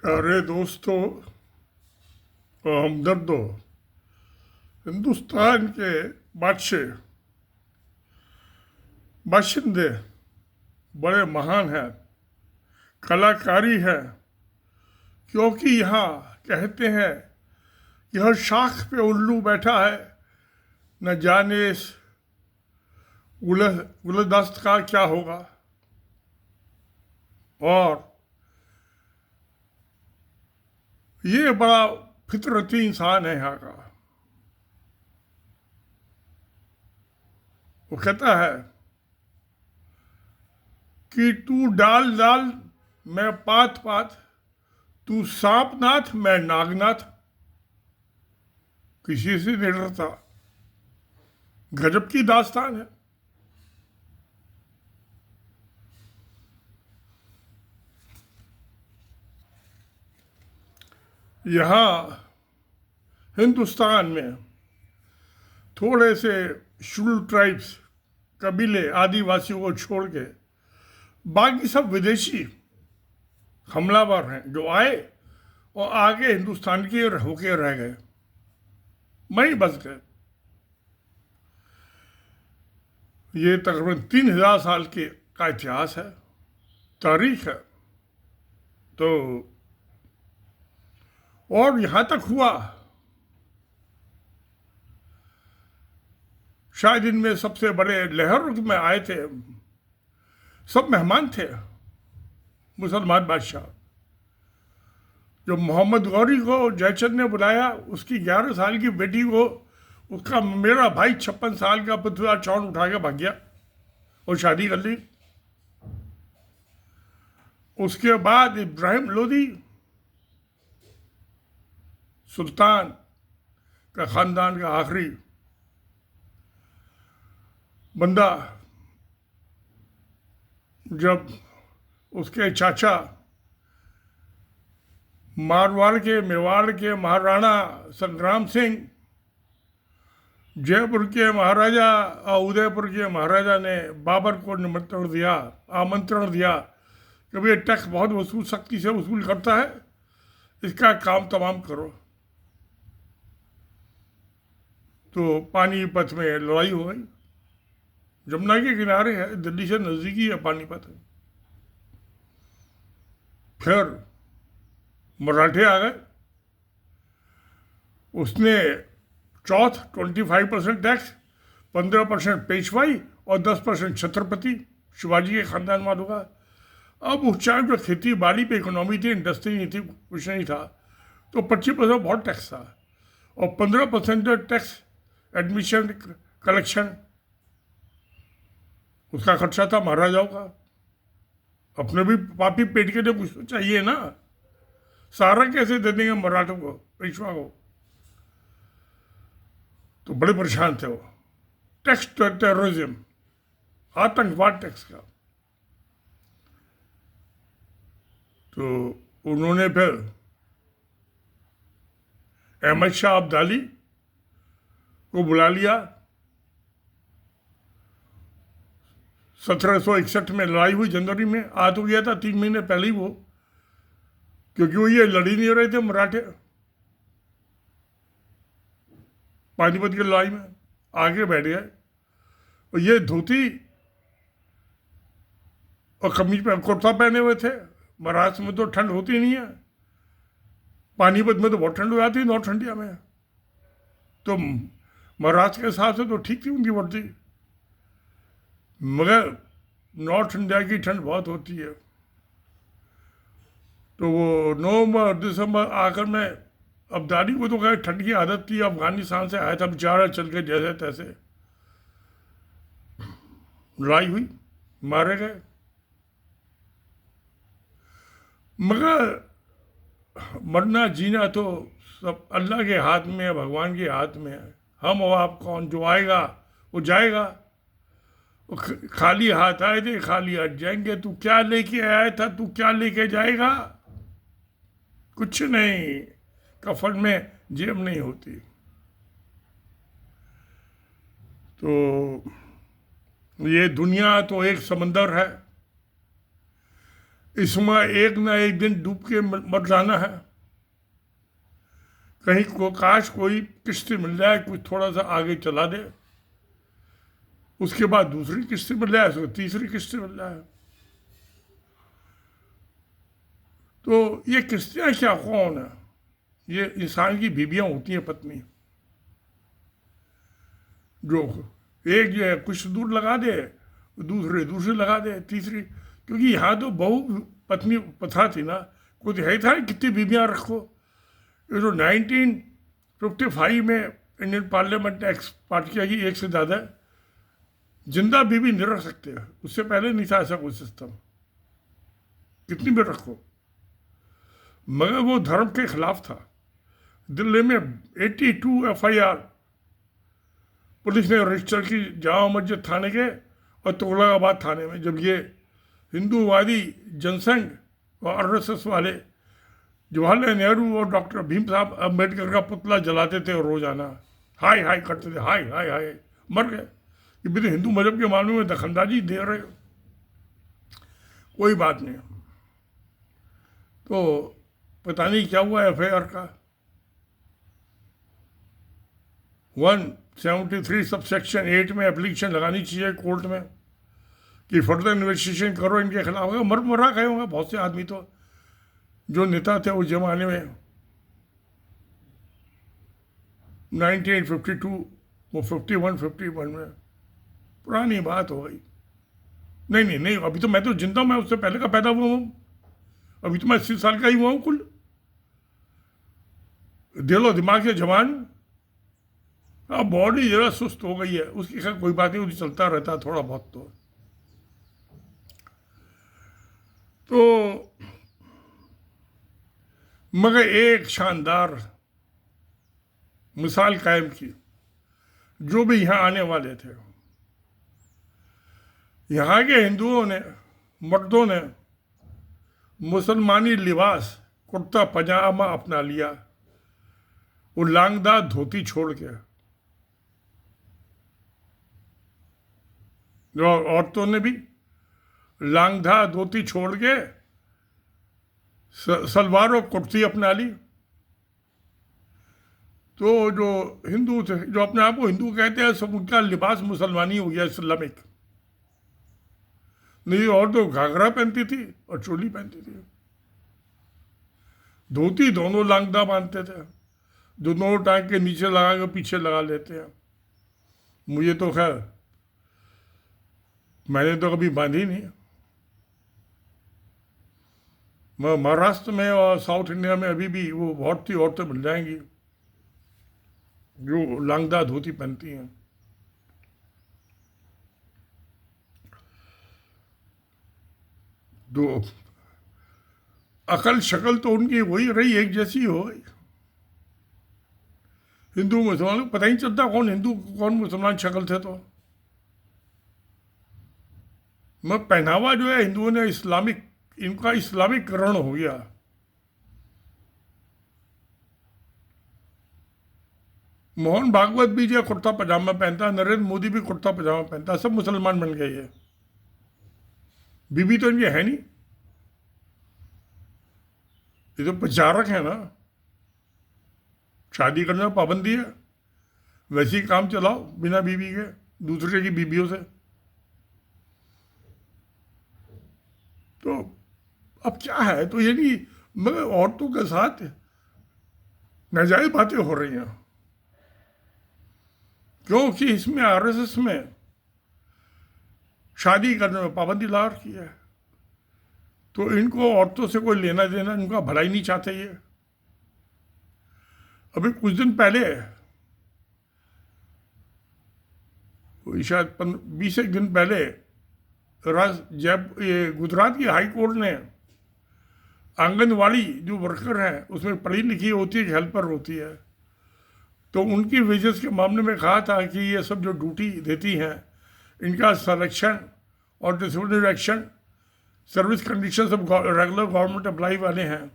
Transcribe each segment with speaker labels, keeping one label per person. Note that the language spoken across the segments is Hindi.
Speaker 1: प्यारे दोस्तों और हमदर्दों, हिंदुस्तान के बाशिंदे बड़े महान हैं, कलाकारी है। क्योंकि यहाँ कहते हैं कि हर शाख पे उल्लू बैठा है, न जाने इस गुलदस्त का क्या होगा। और ये बड़ा फितरती इंसान है यहाँ का। वो कहता है कि तू डाल डाल, मैं पात पात, तू सांपनाथ मैं नागनाथ, किसी से नहीं डरता। गजब की दास्तान है। यहाँ हिंदुस्तान में थोड़े से शेड्यूल्ड ट्राइब्स, कबीले, आदिवासियों को छोड़ के बाकी सब विदेशी हमलावर हैं जो आए और आगे हिंदुस्तान के होके रह गए, वहीं बस गए। ये तकरीबन 3000 साल का इतिहास है, तारीख है। तो और यहाँ तक हुआ, शायद इनमें सबसे बड़े लहर में आए थे, सब मेहमान थे, मुसलमान बादशाह। जो मोहम्मद गौरी को जयचंद ने बुलाया, उसकी 11 साल की बेटी को उसका मेरा भाई 56 साल का पृथ्वीराज चौहान उठा के भाग गया और शादी कर ली। उसके बाद इब्राहिम लोदी, सुल्तान का खानदान का आखिरी बंदा, जब उसके चाचा मारवाड़ के मेवाड़ के महाराणा संग्राम सिंह, जयपुर के महाराजा और उदयपुर के महाराजा ने बाबर को आमंत्रण दिया कि भाई टैक्स बहुत सख्ती से वसूल करता है, इसका काम तमाम करो। तो पानीपत में लड़ाई हो गई। जमुना के किनारे है, दिल्ली से नजदीकी है पानीपत। फिर मराठे आ गए। उसने 25% टैक्स, 15% पेशवाई और 10% छत्रपति शिवाजी के खानदान वालों का। अब उस टाइम जो खेती बाड़ी पे इकोनॉमी थी, इंडस्ट्री नहीं थी, कुछ नहीं था, तो 25% बहुत टैक्स था और 15% टैक्स एडमिशन कलेक्शन, उसका खर्चा था महाराजाओं का। अपने भी पापी पेट के लिए कुछ तो चाहिए ना। सारा कैसे दे देंगे मराठों को, पेशवा को? तो बड़े परेशान थे वो। टैक्स टेररिज्म, आतंकवाद टैक्स का। तो उन्होंने फिर अहमद शाह अब्दाली को बुला लिया। 1761 में लड़ाई हुई जनवरी में। आ तो गया था 3 महीने पहले ही वो, क्योंकि वो ये लड़ ही नहीं रहे थे मराठे। पानीपत की लड़ाई में आगे बैठ गए और ये धोती और कमीज पे कुर्ता पहने हुए थे। महाराष्ट्र में तो ठंड होती नहीं है, पानीपत में तो बहुत ठंड हो जाती है नॉर्थ इंडिया में। तो महाराष्ट्र के हिसाब से तो ठीक थी उनकी वर्दी, मगर नॉर्थ इंडिया की ठंड बहुत होती है। तो वो नवंबर दिसंबर आखिर में, अब्दाली को तो खैर ठंड की आदत थी, अफगानिस्तान से आया था बेचारा चल के जैसे तैसे। लड़ाई हुई, मारे गए। मगर मरना जीना तो सब अल्लाह के हाथ में है, भगवान के हाथ में है। हम और आप कौन? जो आएगा वो जाएगा। वो खाली हाथ आए थे, खाली हाथ जाएंगे। तू क्या लेके आया था, तू क्या लेके जाएगा? कुछ नहीं। कफन में जेब नहीं होती। तो ये दुनिया तो एक समंदर है। इसमें एक ना एक दिन डूब के मर जाना है। कहीं को काश कोई किश्ती मिल जाए, कोई थोड़ा सा आगे चला दे, उसके बाद दूसरी किश्ती मिल जाए, उसको तीसरी किश्ती मिल जाए। तो ये किश्तियाँ क्या, कौन है? ये इंसान की बीबियाँ होती हैं, पत्नी, जो एक जो है कुछ दूर लगा दे, दूसरी लगा दे, तीसरी। क्योंकि यहाँ तो बहु पत्नी प्रथा थी ना, कुछ है था कितनी बीबियाँ रखो। ये जो 1955 में इंडियन पार्लियामेंट ने पास किया कि एक से ज़्यादा जिंदा बीबी नहीं रख सकते, उससे पहले नहीं था ऐसा कोई सिस्टम, कितनी भी रखो। मगर वो धर्म के खिलाफ था। दिल्ली में 82 FIR पुलिस ने रजिस्टर की जामा मस्जिद थाने के और तुगलकाबाद थाने में, जब ये हिंदूवादी जनसंघ और RSS वाले जवाहरलाल नेहरू और डॉक्टर भीम साहब अम्बेडकर का पुतला जलाते थे और रोजाना हाय हाय करते थे, हाय हाय हाय, मर गए। ये भी तो हिंदू मजहब के मामले में दखलंदाजी दे रहे हो। कोई बात नहीं। तो पता नहीं क्या हुआ FIR का। 173 सबसेक्शन 8 में एप्लीकेशन लगानी चाहिए कोर्ट में कि फर्दर इन्वेस्टिगेशन करो इनके खिलाफ। मरा गए होंगे बहुत से आदमी, तो जो नेता थे उस जमाने में 1952 वो 51 में, पुरानी बात हो गई। नहीं, अभी तो मैं तो जिंदा, मैं उससे पहले का पैदा हुआ हूँ। अभी तो मैं 80 साल का ही हुआ हूँ कुल। दिलो दिमाग से जवान। अब बॉडी जरा सुस्त हो गई है, उसकी खैर कोई बात नहीं, उसकी चलता रहता है थोड़ा बहुत। तो मगर एक शानदार मिसाल कायम की, जो भी यहाँ आने वाले थे, यहाँ के हिंदुओं ने, मर्दों ने मुसलमानी लिबास कुर्ता पजामा अपना लिया, वो लांगदार धोती छोड़ के। और औरतों ने भी लांगदार धोती छोड़ के सलवार और कुर्ती अपना ली। तो जो हिंदू थे, जो अपने आप को हिंदू कहते हैं, सब उनका लिबास मुसलमानी हो गया, इस्लामिक। नहीं, और तो घाघरा पहनती थी और चोली पहनती थी, धोती दोनों लांगदा बांधते थे, दोनों टांग के नीचे लगा के पीछे लगा लेते हैं। मुझे तो खैर, मैंने तो कभी बांधी नहीं। महाराष्ट्र में और साउथ इंडिया में अभी भी वो बहुत सी औरतें मिल जाएंगी जो लांगदार धोती पहनती हैं। तो अकल शक्ल तो उनकी वही रही, एक जैसी हो गई। हिंदू मुसलमान को पता ही चलता कौन हिंदू कौन मुसलमान शक्ल थे। तो मैं पहनावा जो है हिंदुओं ने इस्लामिक, इनका इस्लामिकरण हो गया। मोहन भागवत भी जो कुर्ता पजामा पहनता है, नरेंद्र मोदी भी कुर्ता पजामा पहनता है, सब मुसलमान बन गए। ये बीबी तो इनकी है नहीं, ये तो प्रचारक है ना। शादी करने में पाबंदी है, वैसे ही काम चलाओ बिना बीबी के, दूसरे की बीबियों से। तो अब क्या है, तो यानी मगर औरतों के साथ नाजायज बातें हो रही हैं, क्योंकि इसमें RSS में शादी करने में पाबंदी ला रखी है। तो इनको औरतों से कोई लेना देना, इनका भलाई नहीं चाहते ये। अभी कुछ दिन पहले, शायद 20 एक दिन पहले, जब ये गुजरात की हाई कोर्ट ने आंगनवाड़ी जो वर्कर हैं उसमें पढ़ी लिखी होती है, हेल्पर होती है, तो उनकी वेजेस के मामले में कहा था कि ये सब जो ड्यूटी देती हैं, इनका सिलेक्शन और डिसिप्लिनरी एक्शन, सर्विस कंडीशन सब रेगुलर गवर्नमेंट अप्लाई वाले हैं,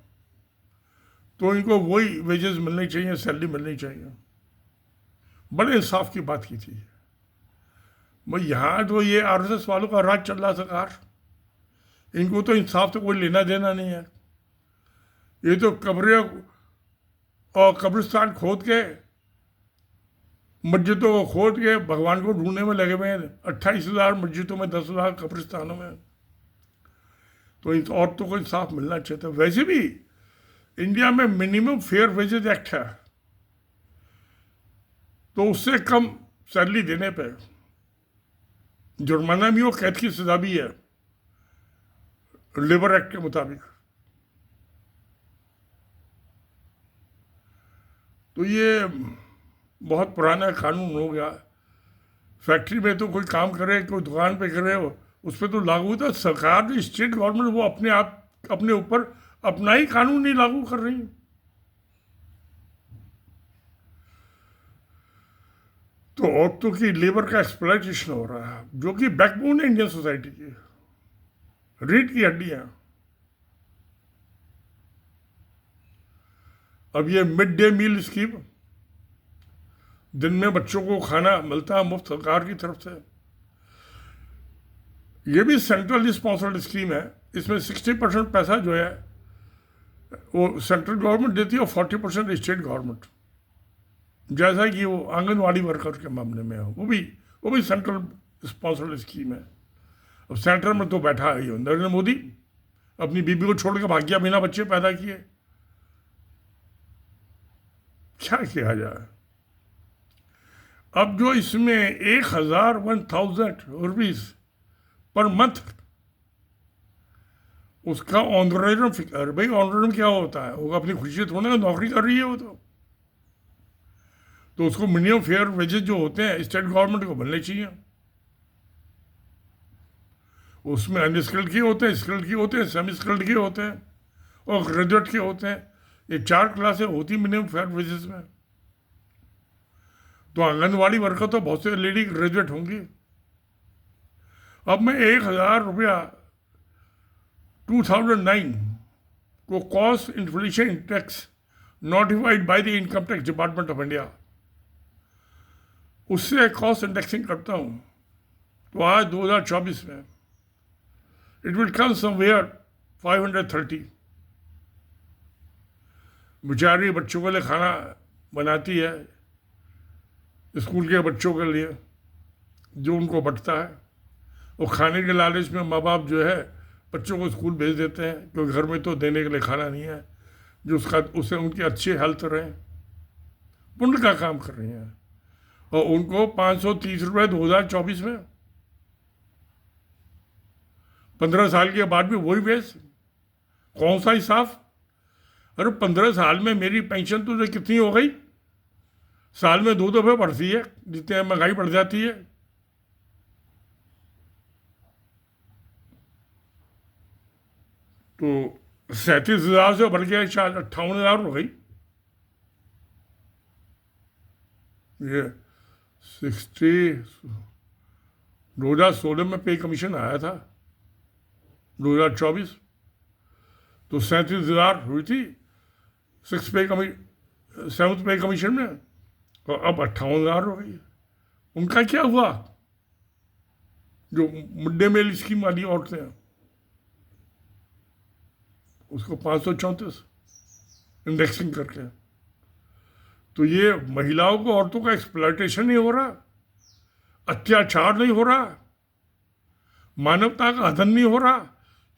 Speaker 1: तो इनको वही वेजेस मिलनी चाहिए, सैलरी मिलनी चाहिए। बड़े इंसाफ की बात की थी भाई। यहाँ तो ये RSS वालों का राज चल रहा सरकार, इनको तो इंसाफ से कोई लेना देना नहीं है। ये तो कब्रें और कब्रिस्तान खोद के, मस्जिदों को खोद के भगवान को ढूंढने में लगे हुए हैं। 28,000 मस्जिदों में, 10,000 कब्रिस्तानों में। तो इन औरतों को इंसाफ मिलना चाहिए था। वैसे भी इंडिया में मिनिमम फेयर वेजेज एक्ट है, तो उससे कम सैलरी देने पर जुर्माना भी हो, कैद की सजा भी है लेबर एक्ट के मुताबिक। तो ये बहुत पुराना कानून हो गया। फैक्ट्री में तो कोई काम करे, कोई दुकान पे करे, उस पर तो लागू था। सरकार, स्टेट गवर्नमेंट, वो अपने आप अपने ऊपर अपना ही कानून नहीं लागू कर रही। तो औरतों की लेबर का एक्सप्लॉयटेशन हो रहा है, जो कि बैकबोन है इंडियन सोसाइटी की, रीढ़ की हड्डियां। अब ये मिड डे मील स्कीम, दिन में बच्चों को खाना मिलता है मुफ्त सरकार की तरफ से, ये भी सेंट्रल स्पॉन्सर्ड स्कीम है। इसमें 60% पैसा जो है वो सेंट्रल गवर्नमेंट देती है और 40% स्टेट गवर्नमेंट। जैसा कि वो आंगनवाड़ी वर्कर के मामले में हो, वो भी सेंट्रल स्पॉन्सर्ड स्कीम है। अब सेंटर में तो बैठा है नरेंद्र मोदी, अपनी बीबी को छोड़ के भाग गया बिना बच्चे पैदा किए। क्या किया जाए? अब जो इसमें 1,000 रुपीज पर मंथ, उसका ऑनरेरियम फिक्र। भाई ऑनरेरियम क्या होता है? वो अपनी खुशी से थोड़ा नौकरी कर रही है वो तो उसको मिनिमम फेयर वेजेस जो होते हैं स्टेट गवर्नमेंट को मिलने चाहिए। उसमें अनस्किल्ड के होते हैं, स्किल्ड के होते हैं, सेमी स्किल्ड के होते हैं और ग्रेजुएट के होते हैं। ये 4 क्लासें होती मिनिमम फेयर वेजेस में। तो आंगनवाड़ी वर्कर तो बहुत से लेडी ग्रेजुएट होंगी। अब मैं 1,000 रुपया 2009 को cost inflation index notified by the income tax department of India, उससे कॉस्ट इंडेक्सिंग करता हूँ तो आज 2024 में इट विल कम समवेयर 530। बेचारी बच्चों के लिए खाना बनाती है, स्कूल के बच्चों के लिए जो उनको बंटता है, वो खाने के लालच में माँ बाप जो है बच्चों को स्कूल भेज देते हैं, क्योंकि घर में तो देने के लिए खाना नहीं है, जो उससे उनकी अच्छी हेल्थ रहे। पुण्य का काम कर रही हैं। और उनको 530 रुपये 2024 में, 15 साल के बाद भी वही बेस। कौन सा इंसाफ? अरे 15 साल में मेरी पेंशन तो कितनी हो गई? साल में 2 दफे बढ़ती है, जितने महंगाई बढ़ जाती है। तो 37,000 से बढ़ गया, शायद 58,000 हो गई। ये 2016 में पे कमीशन आया था, 2024 तो 37,000 हुई थी 7th पे कमीशन में, और अब 58,000 हो गई। उनका क्या हुआ? जो मिड डे मील स्कीम वाली औरतें हैं, उसको 534 इंडेक्सिंग करके। तो ये महिलाओं को, औरतों का एक्सप्लॉयटेशन नहीं हो रहा, अत्याचार नहीं हो रहा, मानवता का हनन नहीं हो रहा,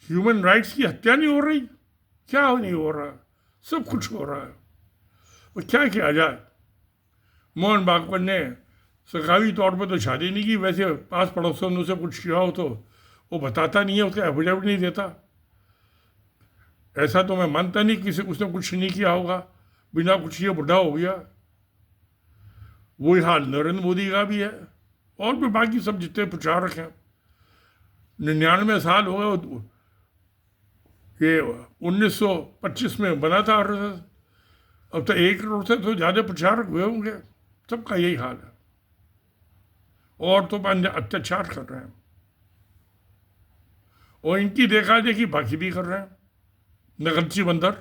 Speaker 1: ह्यूमन राइट्स की हत्या नहीं हो रही। क्या नहीं हो रहा? सब कुछ हो रहा है। और क्या किया जाए? मोहन भागवत ने सरकारी तौर पर तो शादी नहीं की, वैसे पास पड़ोसियों से कुछ किया हो तो वो बताता नहीं है, उसका एफिडेविट नहीं देता। ऐसा तो मैं मानता नहीं किसी उसने कुछ नहीं किया होगा, बिना कुछ किए बुढ़ा हो गया। वही हाल नरेंद्र मोदी का भी है, और भी बाकी सब जितने प्रचारक हैं। 99 साल हो गए, ये 1925 में बना था RSS। अब तो 1 करोड़ से तो ज़्यादा प्रचारक हुए होंगे। सबका यही हाल है, और तो अत्याचार कर रहे हैं, और इनकी देखा देखी बाकी भी कर रहे हैं, नगलची बंदर।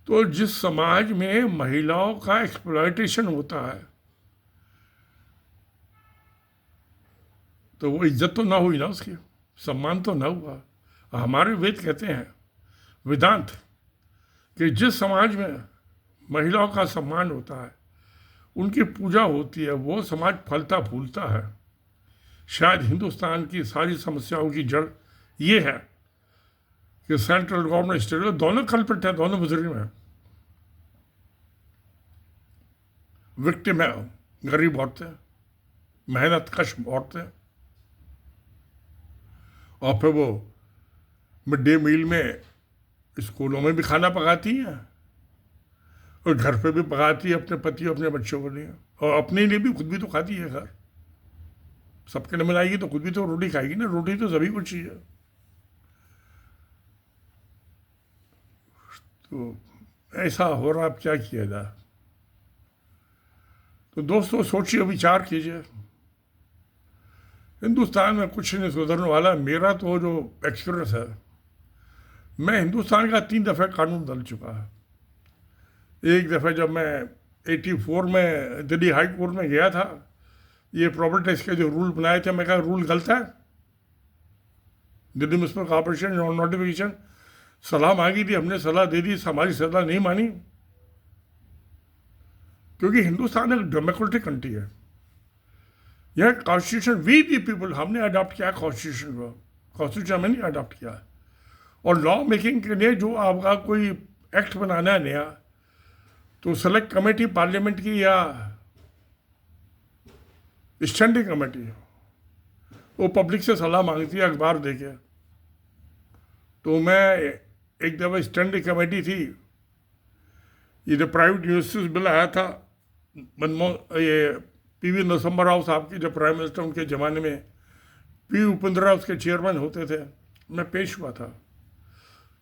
Speaker 1: तो जिस समाज में महिलाओं का एक्सप्लॉयटेशन होता है, तो वो इज्जत तो ना हुई ना उसकी। सम्मान तो न हुआ। हमारे वेद कहते हैं, वेदांत, कि जिस समाज में महिलाओं का सम्मान होता है, उनकी पूजा होती है, वो समाज फलता फूलता है। शायद हिंदुस्तान की सारी समस्याओं की जड़ ये है कि सेंट्रल गवर्नमेंट, स्टेट दोनों कल्प्रिट है, दोनों मुजरिम है। विक्टिम है गरीब औरतें, मेहनत कश औरतें, और फिर वो मिड डे मील में स्कूलों में भी खाना पकाती हैं और घर पे भी पकाती है अपने पति और अपने बच्चों के लिए, और अपने लिए भी, खुद भी तो खाती है। घर सबके लिए बनाएगी तो खुद भी तो रोटी खाएगी ना, रोटी तो सभी को चाहिए। तो ऐसा हो रहा, अब क्या किया जाए। तो दोस्तों सोचिए, विचार कीजिए, हिंदुस्तान में कुछ नहीं सुधरने वाला। मेरा तो जो एक्सपीरियंस है, मैं हिंदुस्तान का 3 दफ़े कानून बदल चुका है। एक दफ़े जब मैं 84 में दिल्ली हाई कोर्ट में गया था, ये प्रॉपर्टी टैक्स के जो रूल बनाए थे, मैं कहा रूल गलत है। दिल्ली म्यूनसिपल कॉर्पोरेशन नोटिफिकेशन सलाह मांगी थी, हमने सलाह दे दी, हमारी सलाह नहीं मानी, क्योंकि हिंदुस्तान एक डेमोक्रेटिक कंट्री है। यह कॉन्स्टिट्यूशन वी दी पीपल, हमने अडॉप्ट किया कॉन्स्टिट्यूशन को, कॉन्स्टिट्यूशन हमने नहीं अडॉप्ट किया। और लॉ मेकिंग के लिए जो आपका कोई एक्ट बनाना है नया, तो सेलेक्ट कमेटी पार्लियामेंट की या स्टैंडिंग कमेटी, वो पब्लिक से सलाह मांगती है अखबार देके। तो मैं एक दफ़ा स्टैंडिंग कमेटी थी, ये जो प्राइवेट यूनिवर्सिटीज बिल आया था, ये पीवी नरसिम्हा राव साहब के जब प्राइम मिनिस्टर, उनके ज़माने में पी उपेंद्र राव उसके चेयरमैन होते थे। मैं पेश हुआ था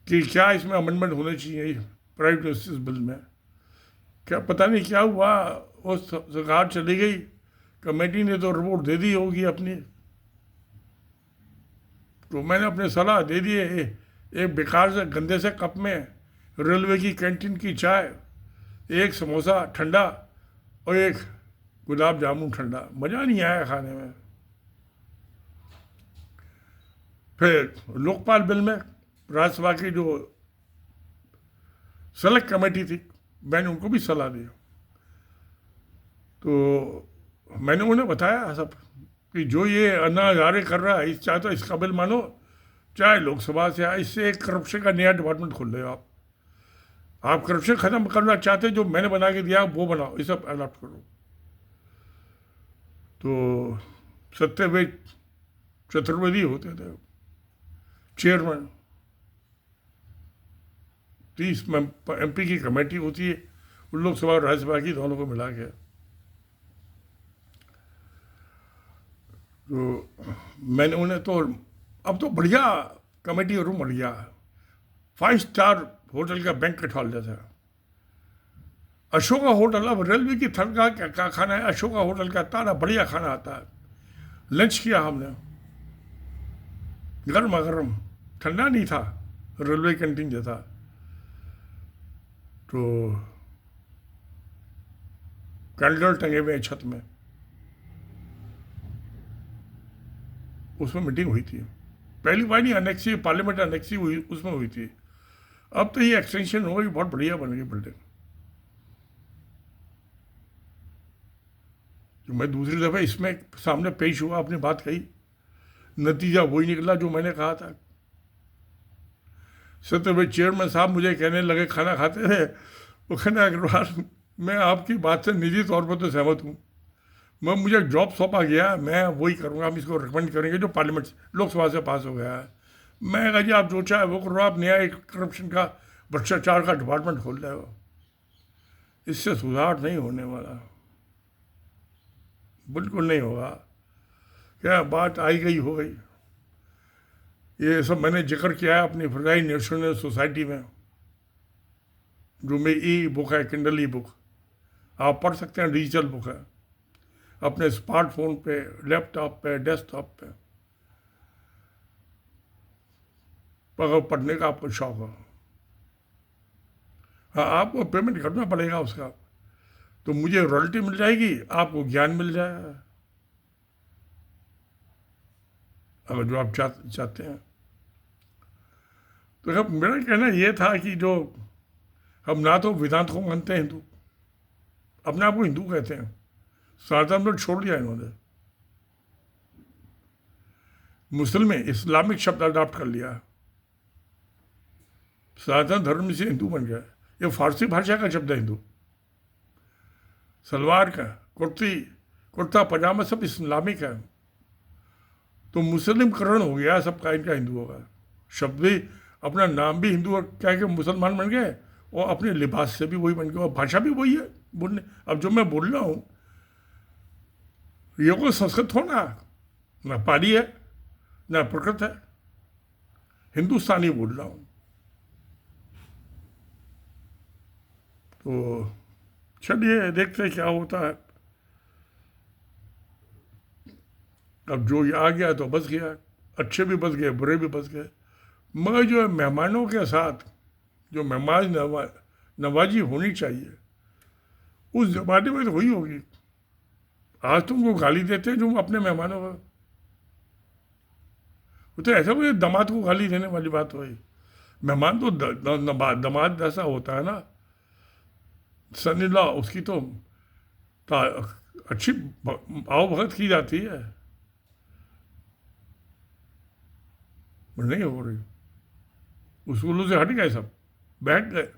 Speaker 1: कि क्या इसमें अमेंडमेंट होने चाहिए प्राइवेट यूनिवर्सिटीज बिल में। क्या पता नहीं क्या हुआ, वो सरकार चली गई, कमेटी ने तो रिपोर्ट दे दी होगी अपनी। तो मैंने अपने सलाह दे दिए, एक बेकार से गंदे से कप में रेलवे की कैंटीन की चाय, एक समोसा ठंडा और एक गुलाब जामुन ठंडा, मज़ा नहीं आया खाने में। फिर लोकपाल बिल में राज्यसभा की जो सेलेक्ट कमेटी थी, मैंने उनको भी सलाह दी। तो मैंने उन्हें बताया सब कि जो ये अन्ना हजारे कर रहा है, चाहे तो इसका बिल मानो, चाहे लोकसभा से आए, इससे एक करप्शन का नया डिपार्टमेंट खोल रहे हो आप करप्शन ख़त्म करना चाहते, जो मैंने बना के दिया वो बनाओ, ये सब अडॉप्ट करो। तो सत्यवेद चतुर्वेदी होते थे चेयरमैन, 30 MP की कमेटी होती है, उन लोकसभा और राज्यसभा की दोनों को मिला के। तो मैंने उन्हें तो अब तो बढ़िया कमेटी रूम बढ़ गया, 5 स्टार होटल का बैंक्वेट हॉल जैसा। अशोका होटल, अब रेलवे की थर्ड का खाना है, अशोका होटल का तारा बढ़िया खाना आता है। लंच किया हमने, गर्मा गर्म, ठंडा नहीं था, रेलवे कैंटीन जैसा। तो कैंडल टंगे हुए छत में, उसमें मीटिंग हुई थी। पहली बार नहीं, अनेक्सी पार्लियामेंट अनेक्सी हुई, उसमें हुई थी। अब तो ये एक्सटेंशन हो गई, बहुत बढ़िया बन गई बिल्डिंग। तो मैं दूसरी दफ़ा इसमें सामने पेश हुआ, अपनी बात कही, नतीजा वही निकला जो मैंने कहा था। सत्यवेद चेयरमैन साहब मुझे कहने लगे, खाना खाते थे, वो कहने अग्रवाल, मैं आपकी बात से निजी तौर पर तो सहमत हूँ, मुझे जॉब सौंपा गया, मैं वही करूँगा, हम इसको रिकमेंड करेंगे जो पार्लियामेंट लोकसभा से पास हो गया है। मैं कहा जी आप जो चाहे वो करो, आप नया एक करप्शन का, भ्रष्टाचार का डिपार्टमेंट खोल रहे हो, इससे सुधार नहीं होने वाला, बिल्कुल नहीं होगा। क्या बात आई गई हो गई। ये सब मैंने जिक्र किया है अपनी फ्रजाई नेशनल सोसाइटी में, जो मेरी ई बुक है, किंडल ई बुक, आप पढ़ सकते हैं, डिजिटल बुक है, अपने स्मार्टफोन पे, लैपटॉप पे, डेस्कटॉप पे, अगर पढ़ने का आपको शौक हो। हाँ, आपको पेमेंट करना पड़ेगा उसका, तो मुझे रॉयल्टी मिल जाएगी, आपको ज्ञान मिल जाएगा। अगर जो आप चाहते हैं। तो मेरा कहना ये था कि जो हम ना तो वेदांत को मानते हैं हिंदू, अपने आप को हिंदू कहते हैं, सनातन तो छोड़ दिया इन्होंने, मुस्लिम में इस्लामिक शब्द अडॉप्ट कर लिया, सनातन धर्म से हिंदू बन गया। ये फारसी भाषा का शब्द है हिंदू। सलवार का कुर्ता पजामा सब इस्लामिक है, तो मुस्लिमकरण हो गया सबका, इनका हिंदुओं का। शब्द भी, अपना नाम भी हिंदू और क्या कि मुसलमान बन गए, और अपने लिबास से भी वही बन गए, और भाषा भी वही है बोलने। अब जो मैं बोल रहा हूँ ये कोई संस्कृत हो ना पाली है ना प्रकृत है, हिंदुस्तानी बोल रहा हूँ। तो चलिए देखते हैं क्या होता है। अब जो ये आ गया तो बच गया, अच्छे भी बच गए, बुरे भी बच गए। मगर जो मेहमानों के साथ जो मेहमान नवाजी होनी चाहिए, उस जमाने में तो वही होगी। आज तुमको गाली देते हैं जो अपने मेहमानों को, वो तो ऐसा कोई दामाद को गाली देने वाली बात हुई। मेहमान तो दामाद ऐसा होता है ना, सन इन लॉ, उसकी तो अच्छी आवभगत की जाती है, नहीं हो रही। उसूलों से हट गए, सब बैठ गए।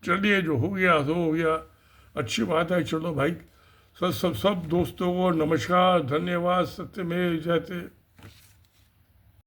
Speaker 1: चलिए जो हो गया सो हो गया, अच्छी बात है। चलो भाई, सब दोस्तों को नमस्कार, धन्यवाद, सत्यमेव जयते।